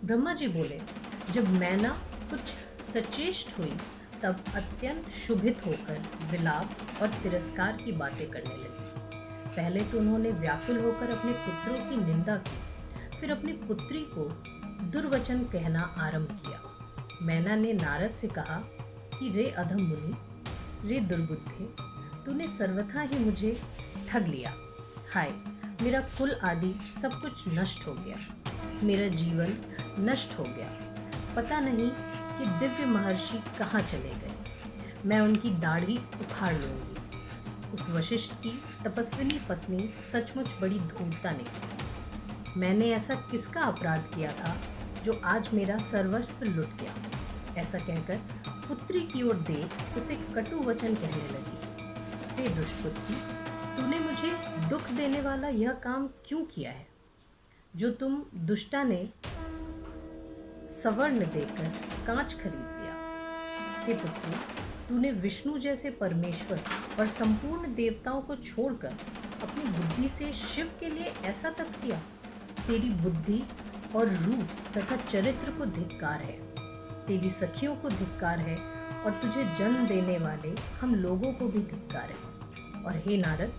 ब्रह्मा जी बोले, जब मैना कुछ सचेष्ट हुई तब अत्यंत क्षुभित होकर विलाप और तिरस्कार की बातें करने लगी। पहले तो उन्होंने व्याकुल होकर अपने पुत्रों की निंदा की, फिर अपनी पुत्री को दुर्वचन कहना आरंभ किया। मैना ने नारद से कहा कि रे अधम मुनि, रे दुर्बुद्धे, तूने सर्वथा ही मुझे ठग लिया। हाय, मेरा कुल आदि सब कुछ नष्ट हो गया, मेरा जीवन नष्ट हो गया। पता नहीं कि दिव्य महर्षि कहाँ चले गए। मैं उनकी दाढ़ी उखाड़ लूंगी। उस वशिष्ठ की तपस्विनी पत्नी सचमुच बड़ी धूर्ता निकली। मैंने ऐसा किसका अपराध किया था जो आज मेरा सर्वस्व लुट गया। ऐसा कहकर पुत्री की ओर देख उसे कटु वचन कहने लगी। हे दुष्पुत्री, तूने मुझे दुख देने वाला यह काम क्यों किया है, जो तुम दुष्टा ने सवर्ण देकर कांच खरीद लिया। हे पुत्री, तूने विष्णु जैसे परमेश्वर और संपूर्ण देवताओं को छोड़कर अपनी बुद्धि से शिव के लिए ऐसा तप किया। तेरी बुद्धि और रूप तथा चरित्र को धिक्कार है, तेरी सखियों को धिक्कार है, और तुझे जन्म देने वाले हम लोगों को भी धिक्कार है। और हे नारद,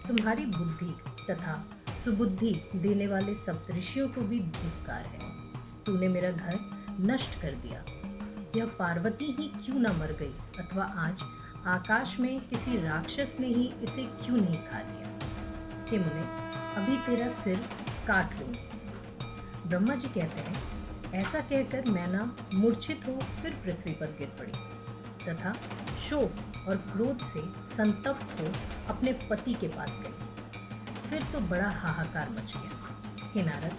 तुम्हारी बुद्धि तथा सुबुद्धि देने वाले सप्तऋषियों को भी धिक्कार है। तूने मेरा घर नष्ट कर दिया। यह पार्वती ही क्यों न मर गई, अथवा आज आकाश में किसी राक्षस ने ही इसे क्यों नहीं खा लिया। हे मुने, अभी तेरा सिर काट लूंगी। ब्रह्मा जी कहते हैं, ऐसा कहकर मैना मूर्छित हो फिर पृथ्वी पर गिर पड़ी तथा शोक और क्रोध से संतप्त हो अपने पति के पास गई। फिर तो बड़ा हाहाकार मच गया। हे नारद,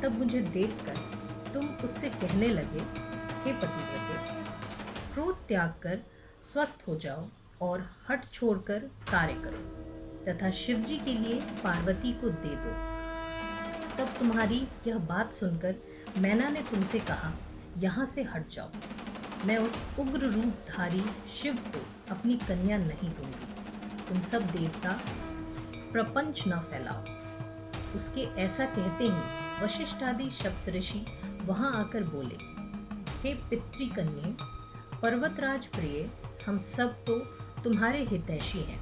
तब मुझे देखकर तुम उससे कहने लगे, हे पतिव्रते, क्रोध त्याग कर स्वस्थ हो जाओ और हट छोड़कर कार्य करो तथा शिव जी के लिए पार्वती को दे दो। तब तुम्हारी यह बात सुनकर मैना ने तुमसे कहा, यहाँ से हट जाओ। मैं उस उग्र रूपधारी शिव को अपनी कन्या नहीं दूंगी। तुम सब देवता प्रपंच न फैलाओ। उसके ऐसा कहते ही वशिष्ठ आदि सप्तऋषि वहां आकर बोले, हे पितृकन्ये, पर्वतराज प्रिय, हम सब तो तुम्हारे हितैषी हैं,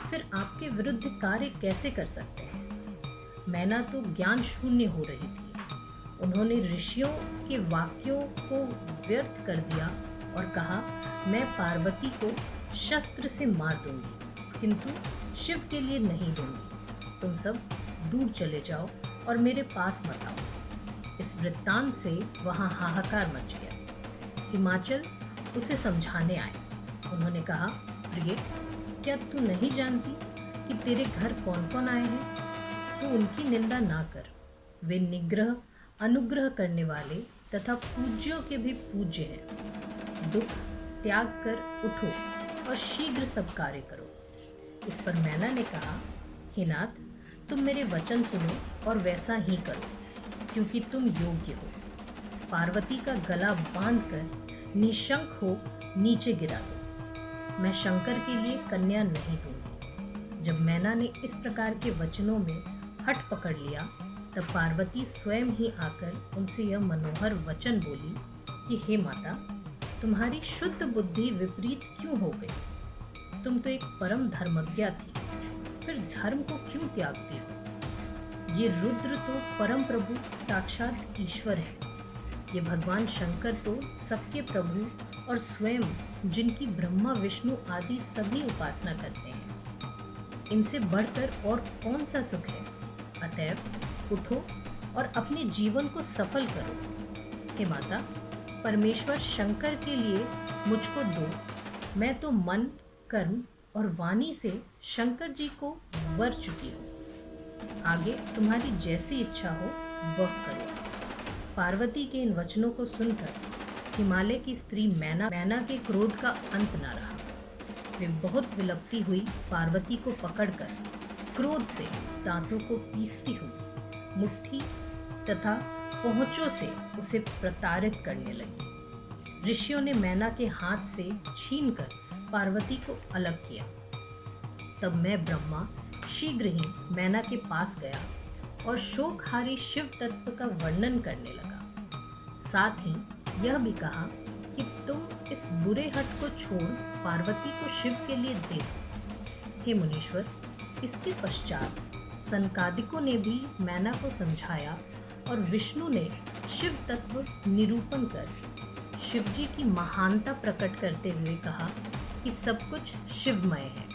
फिर आपके विरुद्ध कार्य कैसे कर सकते हैं। मैना तो ज्ञान शून्य हो रही थी। उन्होंने ऋषियों के वाक्यों को व्यर्थ कर दिया और कहा, मैं पार्वती को शस्त्र से मार दूंगी, किंतु शिव के लिए नहीं दूंगी। तुम सब दूर चले जाओ और मेरे पास मत आओ। इस वृत्तांत से वहाँ हाहाकार मच गया। हिमाचल उसे समझाने आए। उन्होंने कहा, प्रिय, क्या तू नहीं जानती कि तेरे घर कौन कौन आए हैं? तू उनकी निंदा ना कर। वे निग्रह अनुग्रह करने वाले तथा पूज्यों के भी पूज्य हैं। दुख त्याग कर उठो और शीघ्र सब कार्य करो। इस पर मैना ने कहा, हे नाथ, तुम मेरे वचन सुनो और वैसा ही करो, क्योंकि तुम योग्य हो। पार्वती का गला बांधकर निशंक हो नीचे गिरा दो। मैं शंकर के लिए कन्या नहीं दूंगी। जब मैना ने इस प्रकार के वचनों में हट पकड़ लिया, तब पार्वती स्वयं ही आकर उनसे यह मनोहर वचन बोली कि हे माता, तुम्हारी शुद्ध बुद्धि विपरीत क्यों हो गई? तुम तो एक परम धर्मज्ञा थी, फिर धर्म को क्यों त्यागती हो? ये रुद्र तो परम प्रभु साक्षात ईश्वर है। ये भगवान शंकर तो सबके प्रभु और स्वयं जिनकी ब्रह्मा विष्णु आदि सभी उपासना करते हैं। इनसे बढ़कर और कौन सा सुख है? अतएव उठो और अपने जीवन को सफल करो। हे माता, परमेश्वर शंकर के लिए मुझको दो। मैं तो मन, कर्म और वाणी से शंकर जी को वर चुकी हूँ। आगे तुम्हारी जैसी इच्छा हो वह करो। पार्वती के इन वचनों को सुनकर हिमालय की स्त्री मैना के क्रोध का अंत न रहा। वे बहुत विलपती हुई पार्वती को पकड़कर क्रोध से दांतों को पीसती हुई मुट्ठी तथा पहुंचों से उसे प्रताड़ित करने लगी। ऋषियों ने मैना के हाथ से छीनकर पार्वती को अलग किया। तब मैं ब्रह्मा शीघ्र ही मैना के पास गया और शोकहारी शिव तत्व का वर्णन करने लगा। साथ ही यह भी कहा कि तुम इस बुरे हट को छोड़ पार्वती को शिव के लिए दे दो। हे मुनीश्वर, इसके पश्चात सनकादिकों ने भी मैना को समझाया और विष्णु ने शिव तत्व निरूपण कर शिवजी की महानता प्रकट करते हुए कहा कि सब कुछ शिवमय है,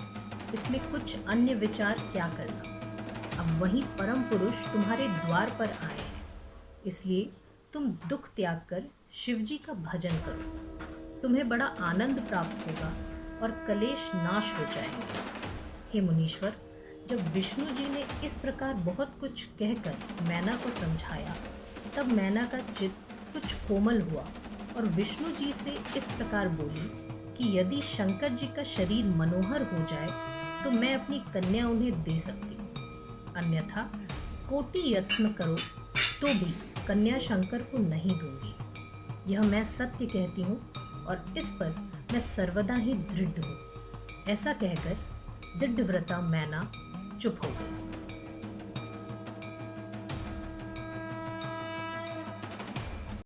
इसमें कुछ अन्य विचार क्या करना। अब वही परम पुरुष तुम्हारे द्वार पर आए हैं, इसलिए तुम दुख त्याग कर शिवजी का भजन करो। तुम्हें बड़ा आनंद प्राप्त होगा और कलेश नाश हो जाएंगे। हे मुनीश्वर, जब विष्णु जी ने इस प्रकार बहुत कुछ कहकर मैना को समझाया, तब मैना का चित्त कुछ कोमल हुआ और विष्णु जी से इस प्रकार बोली कि यदि शंकर जी का शरीर मनोहर हो जाए तो मैं अपनी कन्या उन्हें दे सकती हूँ, अन्यथा कोटि यत्न करो तो भी कन्या शंकर को नहीं दूंगी। यह मैं सत्य कहती हूँ और इस पर मैं सर्वदा ही दृढ़ हूँ। ऐसा कहकर दृढ़व्रता मैना चुप हो गई।